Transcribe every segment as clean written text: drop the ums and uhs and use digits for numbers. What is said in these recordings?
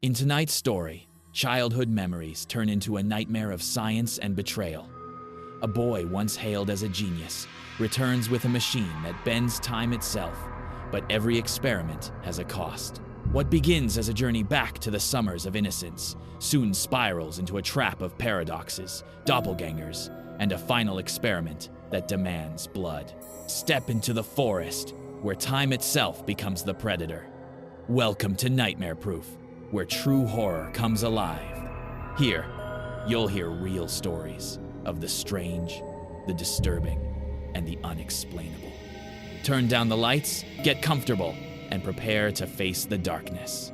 In tonight's story, childhood memories turn into a nightmare of science and betrayal. A boy once hailed as a genius returns with a machine that bends time itself, but every experiment has a cost. What begins as a journey back to the summers of innocence soon spirals into a trap of paradoxes, doppelgängers, and a final experiment that demands blood. Step into the forest, where time itself becomes the predator. Welcome to Nightmare Proof, where true horror comes alive. Here, you'll hear real stories of the strange, the disturbing, and the unexplainable. Turn down the lights, get comfortable, and prepare to face the darkness.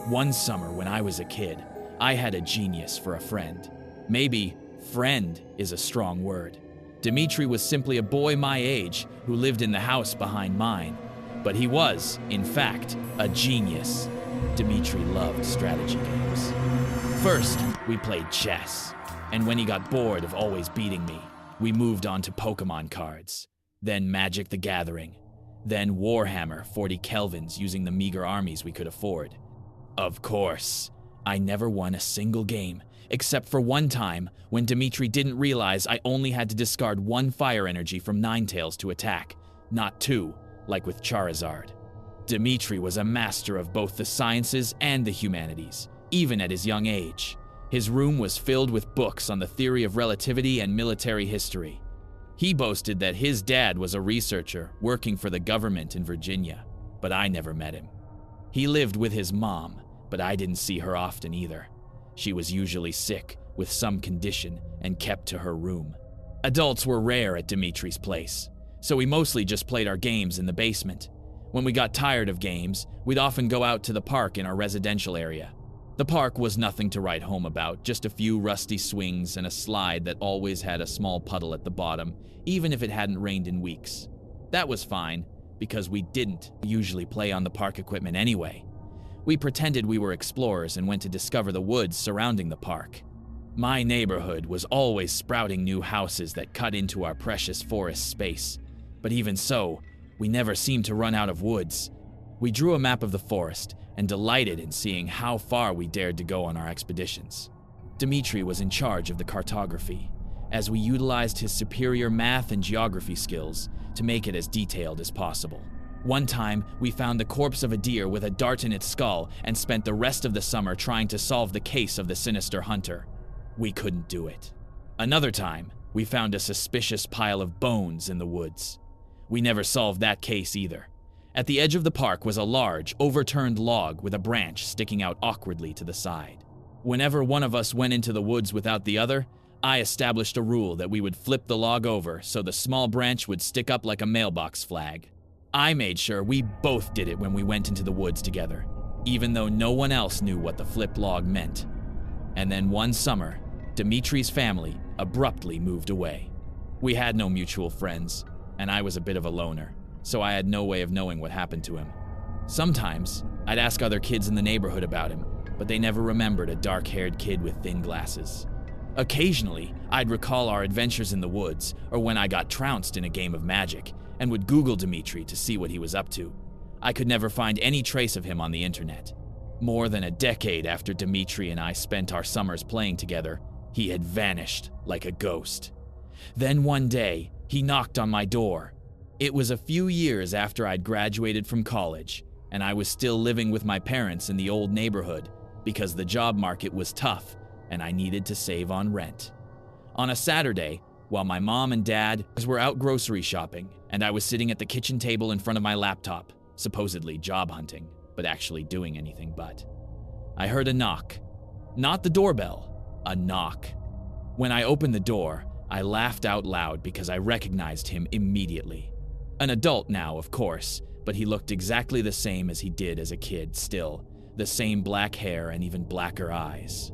One summer when I was a kid, I had a genius for a friend. Maybe friend is a strong word. Dimitri was simply a boy my age who lived in the house behind mine, but he was, in fact, a genius. Dimitri loved strategy games. First, we played chess, and when he got bored of always beating me, we moved on to Pokemon cards, then Magic the Gathering, then Warhammer 40 Kelvins using the meager armies we could afford. Of course, I never won a single game, except for one time when Dimitri didn't realize I only had to discard one fire energy from Ninetales to attack, not two, like with Charizard. Dimitri was a master of both the sciences and the humanities, even at his young age. His room was filled with books on the theory of relativity and military history. He boasted that his dad was a researcher working for the government in Virginia, but I never met him. He lived with his mom, but I didn't see her often either. She was usually sick with some condition and kept to her room. Adults were rare at Dimitri's place, so we mostly just played our games in the basement. When we got tired of games, we'd often go out to the park in our residential area. The park was nothing to write home about, just a few rusty swings and a slide that always had a small puddle at the bottom, even if it hadn't rained in weeks. That was fine, because we didn't usually play on the park equipment anyway. We pretended we were explorers and went to discover the woods surrounding the park. My neighborhood was always sprouting new houses that cut into our precious forest space, but even so, we never seemed to run out of woods. We drew a map of the forest and delighted in seeing how far we dared to go on our expeditions. Dimitri was in charge of the cartography, as we utilized his superior math and geography skills to make it as detailed as possible. One time, we found the corpse of a deer with a dart in its skull and spent the rest of the summer trying to solve the case of the sinister hunter. We couldn't do it. Another time, we found a suspicious pile of bones in the woods. We never solved that case either. At the edge of the park was a large, overturned log with a branch sticking out awkwardly to the side. Whenever one of us went into the woods without the other, I established a rule that we would flip the log over so the small branch would stick up like a mailbox flag. I made sure we both did it when we went into the woods together, even though no one else knew what the flipped log meant. And then one summer, Dimitri's family abruptly moved away. We had no mutual friends, and I was a bit of a loner, so I had no way of knowing what happened to him. Sometimes, I'd ask other kids in the neighborhood about him, but they never remembered a dark-haired kid with thin glasses. Occasionally, I'd recall our adventures in the woods, or when I got trounced in a game of Magic, and would Google Dimitri to see what he was up to. I could never find any trace of him on the internet. More than a decade after Dimitri and I spent our summers playing together, he had vanished like a ghost. Then one day, he knocked on my door. It was a few years after I'd graduated from college, and I was still living with my parents in the old neighborhood because the job market was tough and I needed to save on rent. On a Saturday, while my mom and dad were out grocery shopping and I was sitting at the kitchen table in front of my laptop, supposedly job hunting, but actually doing anything but, I heard a knock. Not the doorbell, a knock. When I opened the door, I laughed out loud because I recognized him immediately. An adult now, of course, but he looked exactly the same as he did as a kid still, the same black hair and even blacker eyes.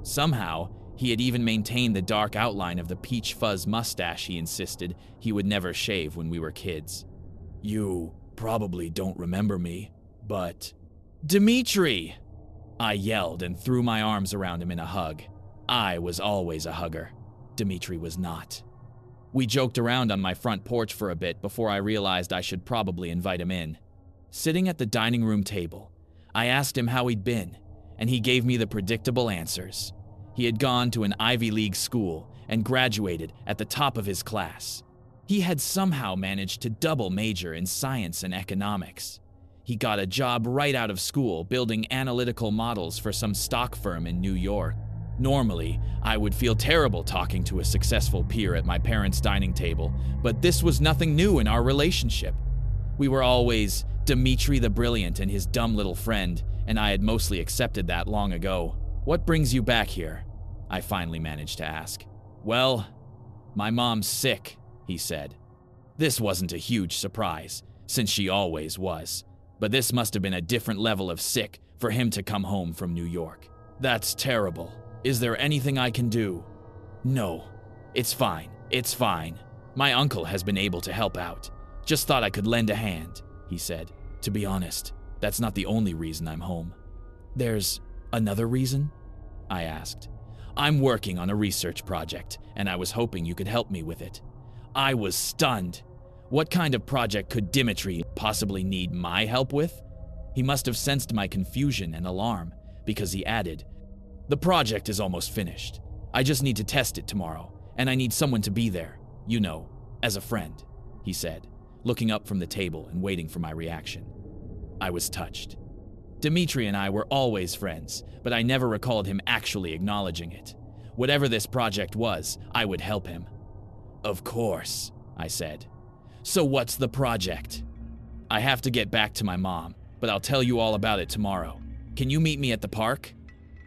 Somehow, he had even maintained the dark outline of the peach fuzz mustache he insisted he would never shave when we were kids. "You probably don't remember me, but..." "Dimitri!" I yelled and threw my arms around him in a hug. I was always a hugger. Dimitri was not. We joked around on my front porch for a bit before I realized I should probably invite him in. Sitting at the dining room table, I asked him how he'd been, and he gave me the predictable answers. He had gone to an Ivy League school and graduated at the top of his class. He had somehow managed to double major in science and economics. He got a job right out of school building analytical models for some stock firm in New York. Normally, I would feel terrible talking to a successful peer at my parents' dining table, but this was nothing new in our relationship. We were always Dimitri the Brilliant and his dumb little friend, and I had mostly accepted that long ago. "What brings you back here?" I finally managed to ask. "Well, my mom's sick," he said. This wasn't a huge surprise, since she always was, but this must have been a different level of sick for him to come home from New York. "That's terrible. Is there anything I can do?" "No, it's fine. My uncle has been able to help out. Just thought I could lend a hand," he said. "To be honest, that's not the only reason I'm home." "There's another reason?" I asked. "I'm working on a research project, and I was hoping you could help me with it." I was stunned. What kind of project could Dimitri possibly need my help with? He must have sensed my confusion and alarm, because he added, "The project is almost finished. I just need to test it tomorrow, and I need someone to be there, as a friend," he said, looking up from the table and waiting for my reaction. I was touched. Dimitri and I were always friends, but I never recalled him actually acknowledging it. Whatever this project was, I would help him. "Of course," I said. "So what's the project?" "I have to get back to my mom, but I'll tell you all about it tomorrow. Can you meet me at the park?"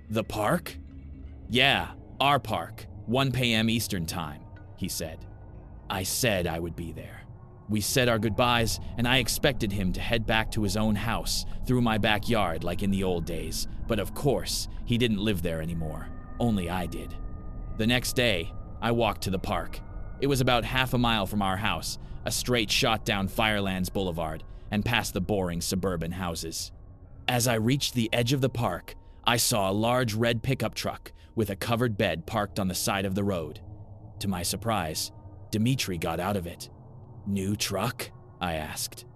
"The park?" "Yeah, our park, 1 p.m. Eastern Time," he said. I said I would be there. We said our goodbyes, and I expected him to head back to his own house through my backyard like in the old days, but of course, he didn't live there anymore. Only I did. The next day, I walked to the park. It was about half a mile from our house, a straight shot down Firelands Boulevard, and past the boring suburban houses. As I reached the edge of the park, I saw a large red pickup truck with a covered bed parked on the side of the road. To my surprise, Dimitri got out of it. "New truck?" I asked.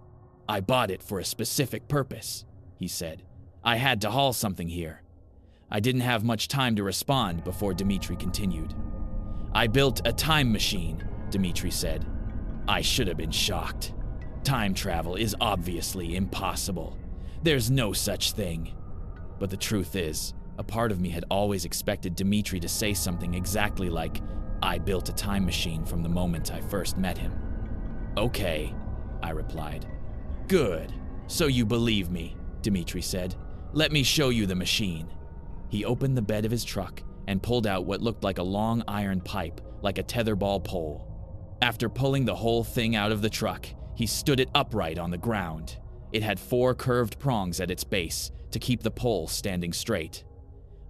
"I bought it for a specific purpose," he said. "I had to haul something here." I didn't have much time to respond before Dimitri continued. "I built a time machine," Dimitri said. I should have been shocked. Time travel is obviously impossible. There's no such thing. But the truth is, a part of me had always expected Dimitri to say something exactly like, "I built a time machine from the moment I first met him." "Okay," I replied. "Good. So you believe me," Dimitri said. "Let me show you the machine." He opened the bed of his truck and pulled out what looked like a long iron pipe, like a tetherball pole. After pulling the whole thing out of the truck, he stood it upright on the ground. It had 4 curved prongs at its base to keep the pole standing straight.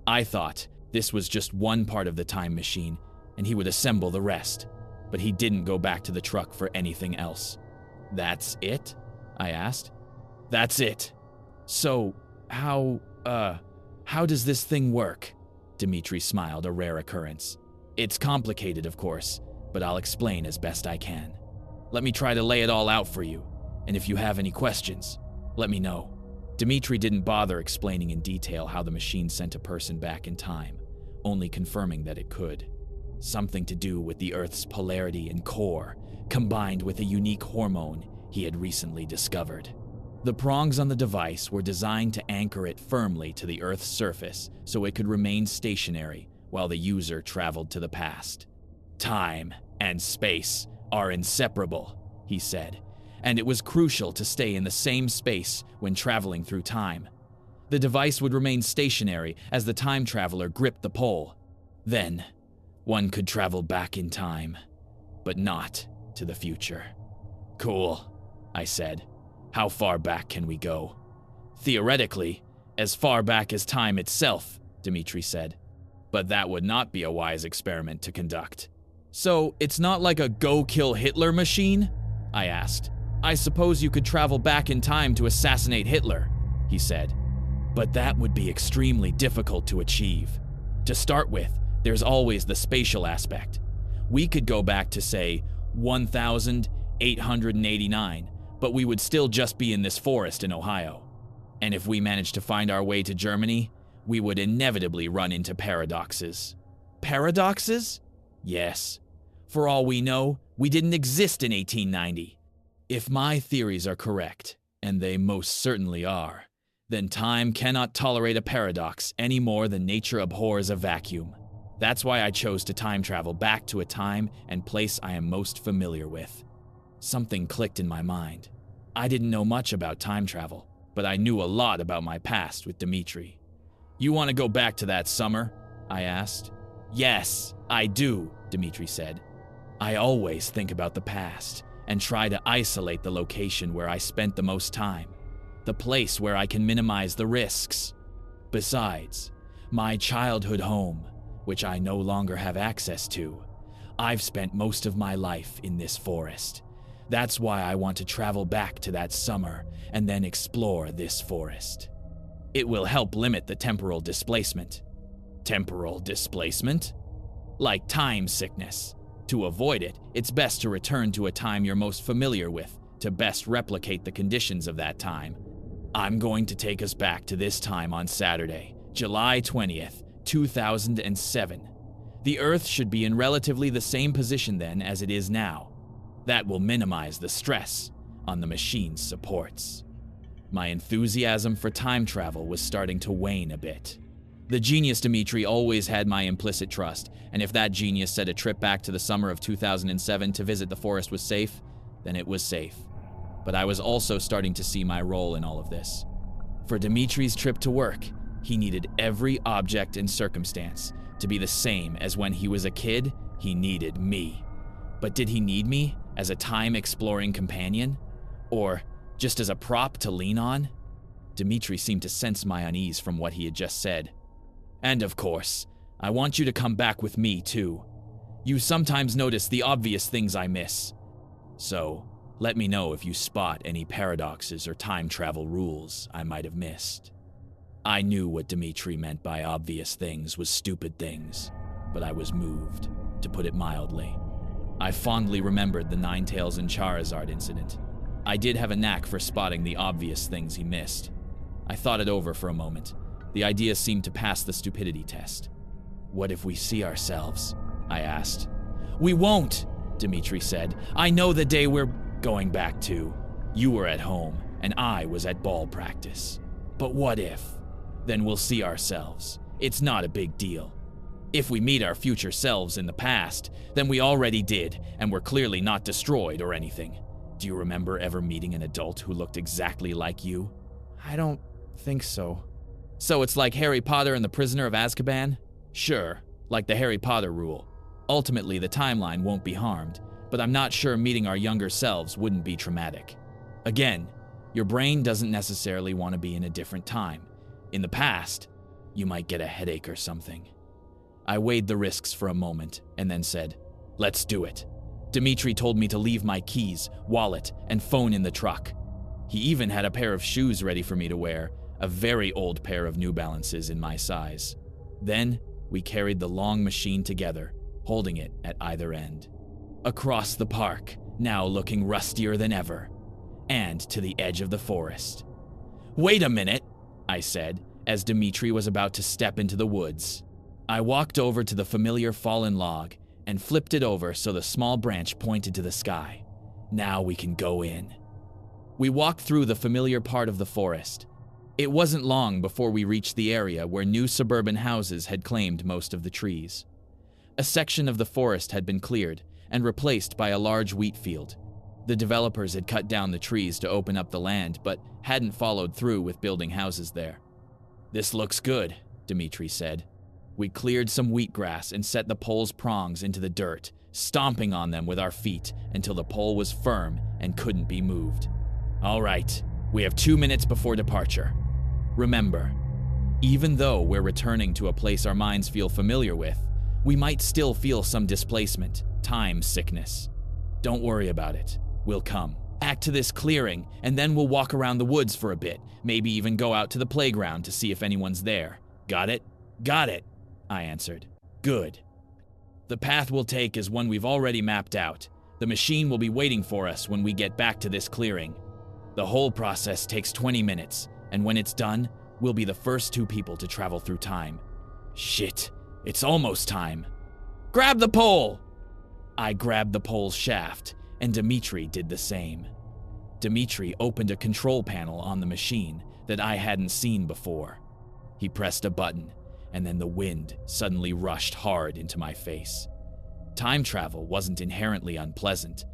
I thought this was just one part of the time machine, and he would assemble the rest. But he didn't go back to the truck for anything else. "That's it?" I asked. "That's it." "So, how does this thing work?" Dimitri smiled, a rare occurrence. "It's complicated, of course, but I'll explain as best I can. Let me try to lay it all out for you, and if you have any questions, let me know." Dimitri didn't bother explaining in detail how the machine sent a person back in time, only confirming that it could. Something to do with the Earth's polarity and core, combined with a unique hormone he had recently discovered. The prongs on the device were designed to anchor it firmly to the Earth's surface so it could remain stationary while the user traveled to the past. "Time and space are inseparable," he said, and it was crucial to stay in the same space when traveling through time. The device would remain stationary as the time traveler gripped the pole. Then, one could travel back in time, but not to the future. "Cool," I said. "How far back can we go?" "Theoretically, as far back as time itself," Dimitri said. "But that would not be a wise experiment to conduct." "So, it's not like a go-kill-Hitler machine?" I asked. "I suppose you could travel back in time to assassinate Hitler," he said. "But that would be extremely difficult to achieve. To start with, there's always the spatial aspect. We could go back to, say, 1889, but we would still just be in this forest in Ohio. And if we managed to find our way to Germany, we would inevitably run into paradoxes. Paradoxes? Yes. For all we know, we didn't exist in 1890. If my theories are correct, and they most certainly are, then time cannot tolerate a paradox any more than nature abhors a vacuum. That's why I chose to time travel back to a time and place I am most familiar with. Something clicked in my mind. I didn't know much about time travel, but I knew a lot about my past with Dmitri. You want to go back to that summer? I asked. Yes, I do, Dmitri said. I always think about the past and try to isolate the location where I spent the most time, the place where I can minimize the risks. Besides, my childhood home, which I no longer have access to, I've spent most of my life in this forest. That's why I want to travel back to that summer and then explore this forest. It will help limit the temporal displacement. Temporal displacement? Like time sickness. To avoid it, it's best to return to a time you're most familiar with to best replicate the conditions of that time. I'm going to take us back to this time on Saturday, July 20th, 2007. The Earth should be in relatively the same position then as it is now. That will minimize the stress on the machine's supports. My enthusiasm for time travel was starting to wane a bit. The genius Dmitri always had my implicit trust, and if that genius said a trip back to the summer of 2007 to visit the forest was safe, then it was safe. But I was also starting to see my role in all of this. For Dmitri's trip to work, he needed every object and circumstance to be the same as when he was a kid. He needed me. But did he need me as a time-exploring companion? Or just as a prop to lean on? Dmitri seemed to sense my unease from what he had just said. And of course, I want you to come back with me too. You sometimes notice the obvious things I miss. So, let me know if you spot any paradoxes or time travel rules I might have missed. I knew what Dmitri meant by obvious things was stupid things, but I was moved, to put it mildly. I fondly remembered the Ninetales and Charizard incident. I did have a knack for spotting the obvious things he missed. I thought it over for a moment. The idea seemed to pass the stupidity test. What if we see ourselves? I asked. We won't, Dmitri said. I know the day we're going back to. You were at home, and I was at ball practice. But what if? Then we'll see ourselves. It's not a big deal. If we meet our future selves in the past, then we already did, and we're clearly not destroyed or anything. Do you remember ever meeting an adult who looked exactly like you? I don't think so. So it's like Harry Potter and the Prisoner of Azkaban? Sure, like the Harry Potter rule. Ultimately, the timeline won't be harmed, but I'm not sure meeting our younger selves wouldn't be traumatic. Again, your brain doesn't necessarily want to be in a different time. In the past, you might get a headache or something. I weighed the risks for a moment and then said, let's do it. Dmitri told me to leave my keys, wallet, and phone in the truck. He even had a pair of shoes ready for me to wear, a very old pair of New Balances in my size. Then, we carried the long machine together, holding it at either end. Across the park, now looking rustier than ever, and to the edge of the forest. Wait a minute, I said, as Dmitri was about to step into the woods. I walked over to the familiar fallen log and flipped it over so the small branch pointed to the sky. Now we can go in. We walked through the familiar part of the forest. It wasn't long before we reached the area where new suburban houses had claimed most of the trees. A section of the forest had been cleared and replaced by a large wheat field. The developers had cut down the trees to open up the land, but hadn't followed through with building houses there. This looks good, Dmitri said. We cleared some wheatgrass and set the pole's prongs into the dirt, stomping on them with our feet until the pole was firm and couldn't be moved. All right, we have 2 minutes before departure. Remember, even though we're returning to a place our minds feel familiar with, we might still feel some displacement, time sickness. Don't worry about it. We'll come. Back to this clearing, and then we'll walk around the woods for a bit, maybe even go out to the playground to see if anyone's there. Got it? Got it, I answered. Good. The path we'll take is one we've already mapped out. The machine will be waiting for us when we get back to this clearing. The whole process takes 20 minutes, and when it's done, We'll be the first two people to travel through time. Shit, it's almost time. Grab the pole! I grabbed the pole's shaft, and Dmitri did the same. Dmitri opened a control panel on the machine that I hadn't seen before. He pressed a button, and then the wind suddenly rushed hard into my face. Time travel wasn't inherently unpleasant,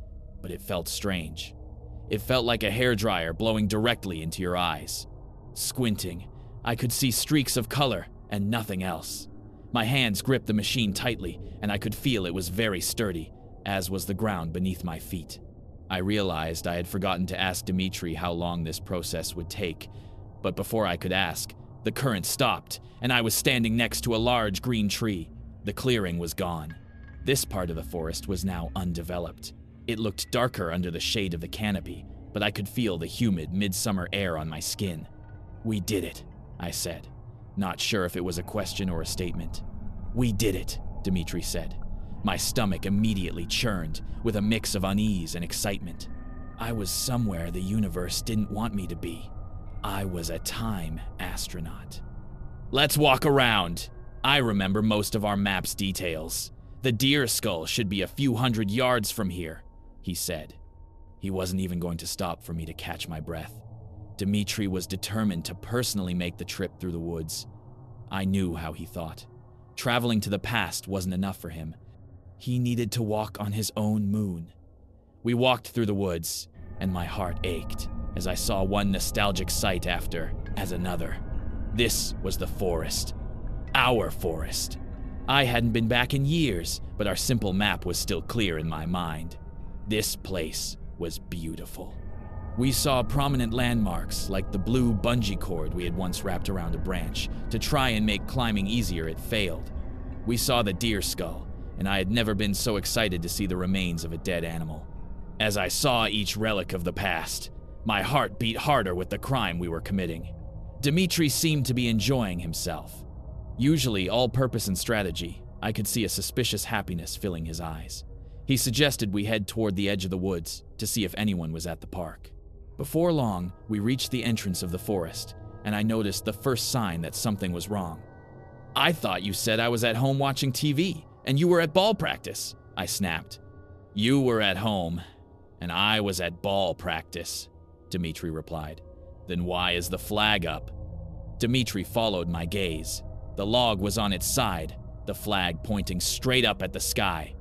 but it felt strange. It felt like a hairdryer blowing directly into your eyes. Squinting, I could see streaks of color and nothing else. My hands gripped the machine tightly, and I could feel it was very sturdy, as was the ground beneath my feet. I realized I had forgotten to ask Dmitri how long this process would take, but before I could ask, the current stopped, and I was standing next to a large green tree. The clearing was gone. This part of the forest was now undeveloped. It looked darker under the shade of the canopy, but I could feel the humid midsummer air on my skin. "We did it," I said, not sure if it was a question or a statement. "We did it," Dmitri said. My stomach immediately churned with a mix of unease and excitement. I was somewhere the universe didn't want me to be. I was a time astronaut. "Let's walk around. I remember most of our map's details. The deer skull should be a few hundred yards from here," he said. He wasn't even going to stop for me to catch my breath. Dmitri was determined to personally make the trip through the woods. I knew how he thought. Traveling to the past wasn't enough for him. He needed to walk on his own moon. We walked through the woods, and my heart ached as I saw one nostalgic sight after as another. This was the forest. Our forest. I hadn't been back in years, but our simple map was still clear in my mind. This place was beautiful. We saw prominent landmarks like the blue bungee cord we had once wrapped around a branch. To try and make climbing easier, it failed. We saw the deer skull, and I had never been so excited to see the remains of a dead animal. As I saw each relic of the past, my heart beat harder with the crime we were committing. Dmitri seemed to be enjoying himself. Usually all-purpose and strategy, I could see a suspicious happiness filling his eyes. He suggested we head toward the edge of the woods to see if anyone was at the park. Before long, we reached the entrance of the forest, and I noticed the first sign that something was wrong. "I thought you said I was at home watching TV, and you were at ball practice," I snapped. "You were at home, and I was at ball practice," Dmitri replied. "Then why is the flag up?" Dmitri followed my gaze. The log was on its side, the flag pointing straight up at the sky.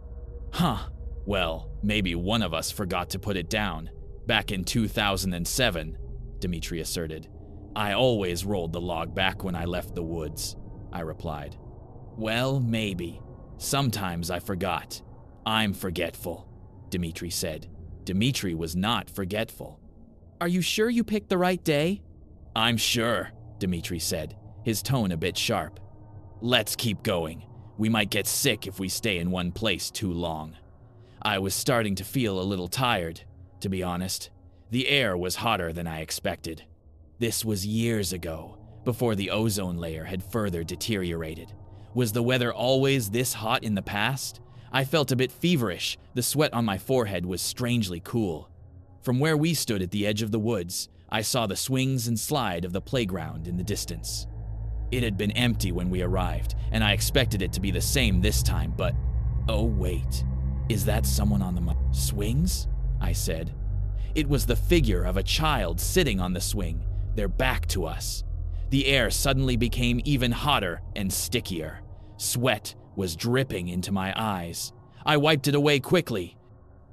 "Huh, well, maybe one of us forgot to put it down. Back in 2007, Dmitri asserted. "I always rolled the log back when I left the woods," I replied. "Well, maybe. Sometimes I forgot. I'm forgetful," Dmitri said. Dmitri was not forgetful. "Are you sure you picked the right day?" "I'm sure," Dmitri said, his tone a bit sharp. "Let's keep going. We might get sick if we stay in one place too long." I was starting to feel a little tired, to be honest. The air was hotter than I expected. This was years ago, before the ozone layer had further deteriorated. Was the weather always this hot in the past? I felt a bit feverish. The sweat on my forehead was strangely cool. From where we stood at the edge of the woods, I saw the swings and slide of the playground in the distance. It had been empty when we arrived, and I expected it to be the same this time, but... Oh wait, is that someone on the swings? I said. It was the figure of a child sitting on the swing, their back to us. The air suddenly became even hotter and stickier. Sweat was dripping into my eyes. I wiped it away quickly.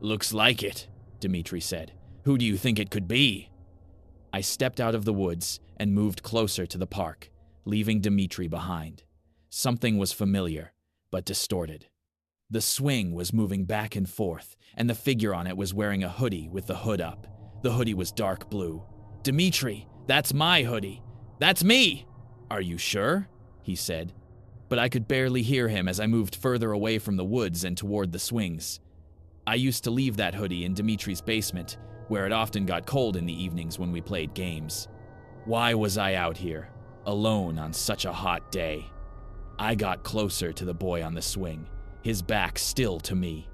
"Looks like it," Dmitri said. "Who do you think it could be?" I stepped out of the woods and moved closer to the park, leaving Dmitri behind. Something was familiar, but distorted. The swing was moving back and forth, and the figure on it was wearing a hoodie with the hood up. The hoodie was dark blue. "Dmitri, that's my hoodie. That's me!" "Are you sure?" he said. But I could barely hear him as I moved further away from the woods and toward the swings. I used to leave that hoodie in Dmitri's basement, where it often got cold in the evenings when we played games. Why was I out here, alone on such a hot day? I got closer to the boy on the swing, his back still to me.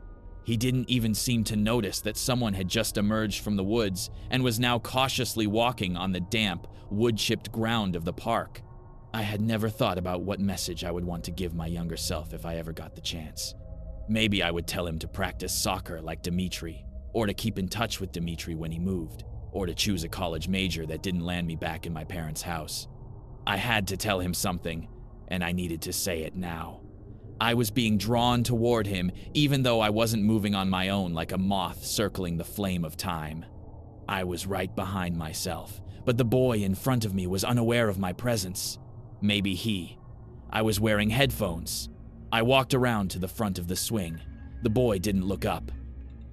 He didn't even seem to notice that someone had just emerged from the woods and was now cautiously walking on the damp, wood-chipped ground of the park. I had never thought about what message I would want to give my younger self if I ever got the chance. Maybe I would tell him to practice soccer like Dimitri, or to keep in touch with Dimitri when he moved, or to choose a college major that didn't land me back in my parents' house. I had to tell him something, and I needed to say it now. I was being drawn toward him, even though I wasn't moving on my own like a moth circling the flame of time. I was right behind myself, but the boy in front of me was unaware of my presence. Maybe he. I was wearing headphones. I walked around to the front of the swing. The boy didn't look up.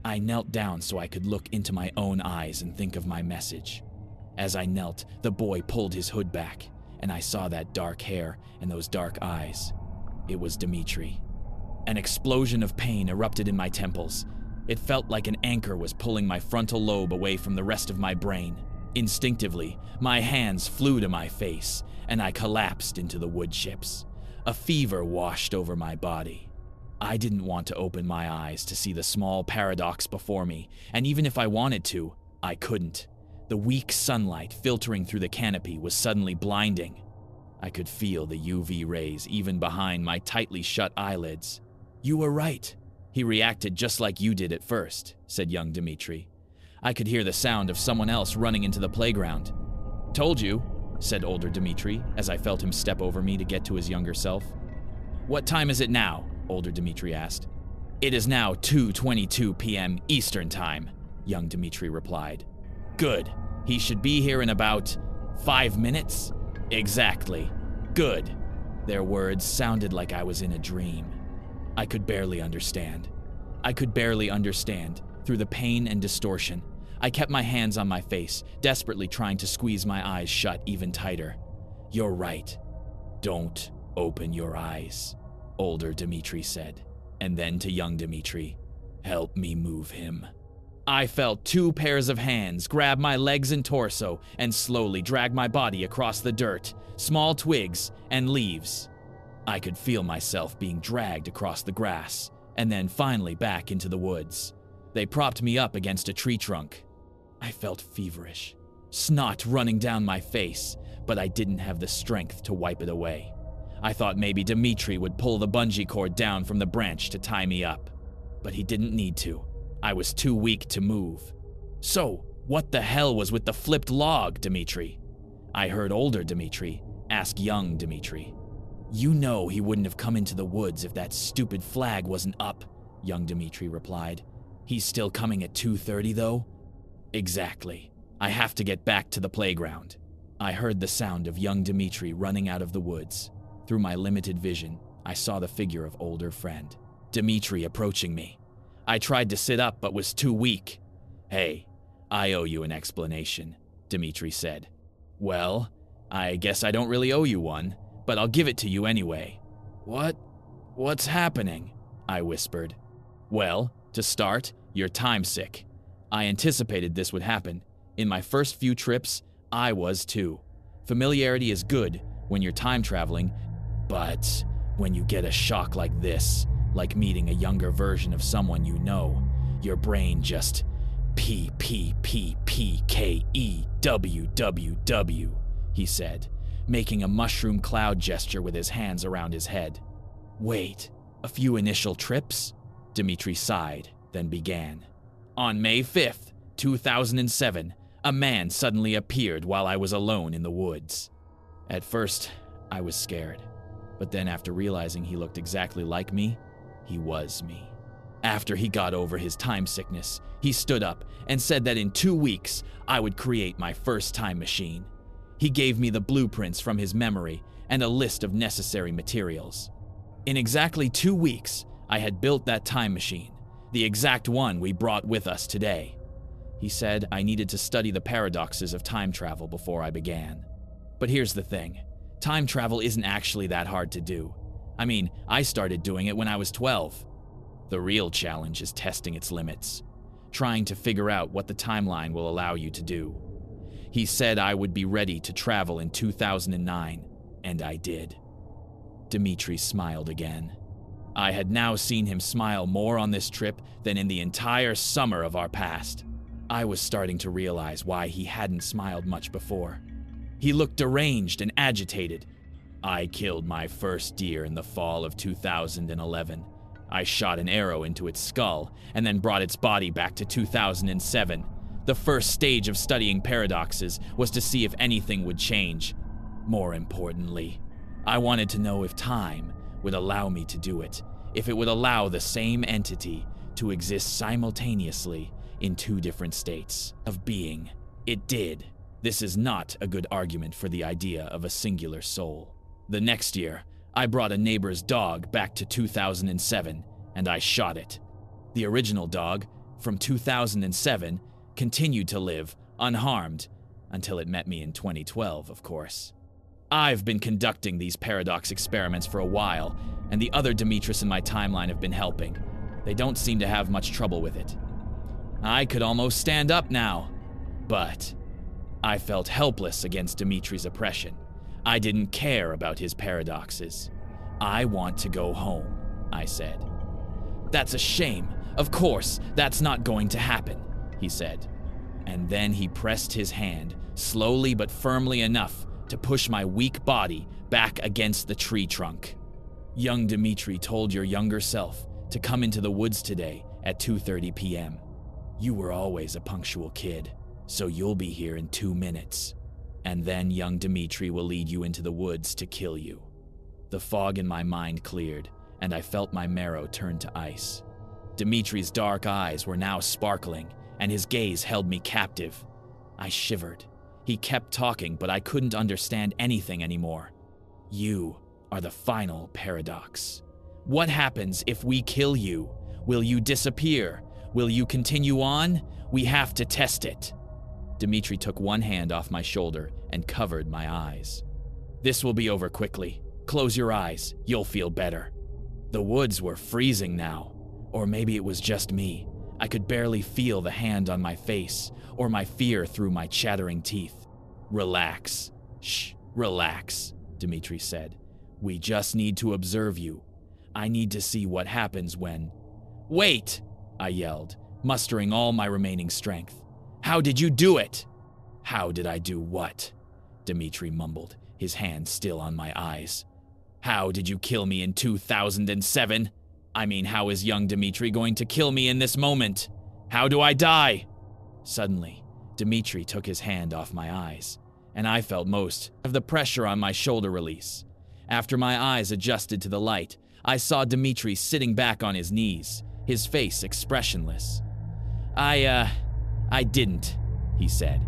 I knelt down so I could look into my own eyes and think of my message. As I knelt, the boy pulled his hood back, and I saw that dark hair and those dark eyes. It was Dimitri. An explosion of pain erupted in my temples. It felt like an anchor was pulling my frontal lobe away from the rest of my brain. Instinctively, my hands flew to my face, and I collapsed into the wood chips. A fever washed over my body. I didn't want to open my eyes to see the small paradox before me, and even if I wanted to, I couldn't. The weak sunlight filtering through the canopy was suddenly blinding. I could feel the UV rays even behind my tightly shut eyelids. "You were right. He reacted just like you did at first," said young Dimitri. I could hear the sound of someone else running into the playground. "Told you," said older Dimitri as I felt him step over me to get to his younger self. "What time is it now?" older Dimitri asked. "It is now 2:22 p.m. Eastern Time," young Dimitri replied. "Good. He should be here in about 5 minutes?" "Exactly. Good." Their words sounded like I was in a dream. I could barely understand. Through the pain and distortion. I kept my hands on my face, desperately trying to squeeze my eyes shut even tighter. "You're right. Don't open your eyes," older Dimitri said. And then to young Dimitri, "Help me move him." I felt 2 pairs of hands grab my legs and torso and slowly drag my body across the dirt, small twigs, and leaves. I could feel myself being dragged across the grass, and then finally back into the woods. They propped me up against a tree trunk. I felt feverish, snot running down my face, but I didn't have the strength to wipe it away. I thought maybe Dimitri would pull the bungee cord down from the branch to tie me up, but he didn't need to. I was too weak to move. "So, what the hell was with the flipped log, Dimitri?" I heard older Dimitri ask young Dimitri. "You know he wouldn't have come into the woods if that stupid flag wasn't up," young Dimitri replied. "He's still coming at 2:30 though?" "Exactly. I have to get back to the playground." I heard the sound of young Dimitri running out of the woods. Through my limited vision, I saw the figure of older friend, Dimitri, approaching me. I tried to sit up but was too weak. "Hey, I owe you an explanation," Dimitri said. "Well, I guess I don't really owe you one, but I'll give it to you anyway." What's happening?" I whispered. "Well, to start, you're time sick. I anticipated this would happen. In my first few trips, I was too. Familiarity is good when you're time traveling, but when you get a shock like this, like meeting a younger version of someone you know, your brain just PPPPKEWWW, he said, making a mushroom cloud gesture with his hands around his head. "Wait, a few initial trips?" Dimitri sighed, then began. "On May 5th, 2007, a man suddenly appeared while I was alone in the woods. At first, I was scared, but then after realizing he looked exactly like me, he was me. After he got over his time sickness, he stood up and said that in 2 weeks, I would create my first time machine. He gave me the blueprints from his memory and a list of necessary materials. In exactly 2 weeks, I had built that time machine, the exact one we brought with us today. He said I needed to study the paradoxes of time travel before I began. But here's the thing, time travel isn't actually that hard to do. I mean, I started doing it when I was 12. The real challenge is testing its limits, trying to figure out what the timeline will allow you to do. He said I would be ready to travel in 2009, and I did." Dimitri smiled again. I had now seen him smile more on this trip than in the entire summer of our past. I was starting to realize why he hadn't smiled much before. He looked deranged and agitated. I killed my first deer in the fall of 2011. I shot an arrow into its skull and then brought its body back to 2007. The first stage of studying paradoxes was to see if anything would change. More importantly, I wanted to know if time would allow me to do it, if it would allow the same entity to exist simultaneously in two different states of being. It did. This is not a good argument for the idea of a singular soul. The next year, I brought a neighbor's dog back to 2007, and I shot it. The original dog, from 2007, continued to live unharmed until it met me in 2012, of course. I've been conducting these paradox experiments for a while, and the other Demetrius in my timeline have been helping. They don't seem to have much trouble with it. I could almost stand up now, but I felt helpless against Dimitri's oppression. I didn't care about his paradoxes. I want to go home, I said. That's a shame. Of course, that's not going to happen, he said. And then he pressed his hand, slowly but firmly enough to push my weak body back against the tree trunk. Young Dimitri told your younger self to come into the woods today at 2:30 p.m. You were always a punctual kid, so you'll be here in 2 minutes. And then young Dimitri will lead you into the woods to kill you. The fog in my mind cleared, and I felt my marrow turn to ice. Dimitri's dark eyes were now sparkling, and his gaze held me captive. I shivered. He kept talking, but I couldn't understand anything anymore. You are the final paradox. What happens if we kill you? Will you disappear? Will you continue on? We have to test it. Dimitri took one hand off my shoulder and covered my eyes. This will be over quickly. Close your eyes. You'll feel better. The woods were freezing now. Or maybe it was just me. I could barely feel the hand on my face, or my fear through my chattering teeth. Relax. Shh, relax, Dimitri said. We just need to observe you. I need to see what happens when... Wait, I yelled, mustering all my remaining strength. How did you do it? How did I do what? Dimitri mumbled, his hand still on my eyes. How did you kill me in 2007? I mean, how is young Dimitri going to kill me in this moment? How do I die? Suddenly, Dimitri took his hand off my eyes, and I felt most of the pressure on my shoulder release. After my eyes adjusted to the light, I saw Dimitri sitting back on his knees, his face expressionless. I didn't, he said.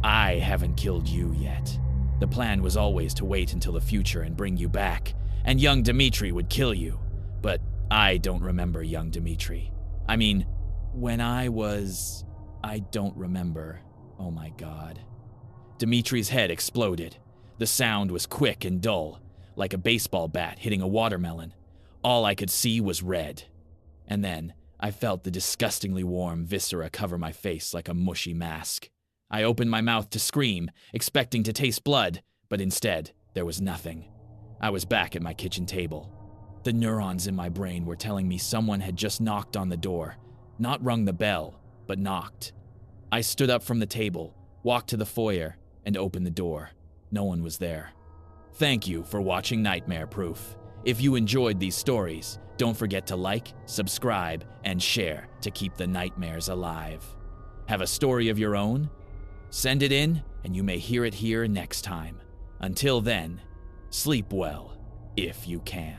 I haven't killed you yet. The plan was always to wait until the future and bring you back, and young Dimitri would kill you. But I don't remember young Dimitri. I mean, when I don't remember. Oh my God. Dimitri's head exploded. The sound was quick and dull, like a baseball bat hitting a watermelon. All I could see was red. And then I felt the disgustingly warm viscera cover my face like a mushy mask. I opened my mouth to scream, expecting to taste blood, but instead, there was nothing. I was back at my kitchen table. The neurons in my brain were telling me someone had just knocked on the door. Not rung the bell, but knocked. I stood up from the table, walked to the foyer, and opened the door. No one was there. Thank you for watching Nightmare Proof. If you enjoyed these stories, don't forget to like, subscribe, and share to keep the nightmares alive. Have a story of your own? Send it in, and you may hear it here next time. Until then, sleep well, if you can.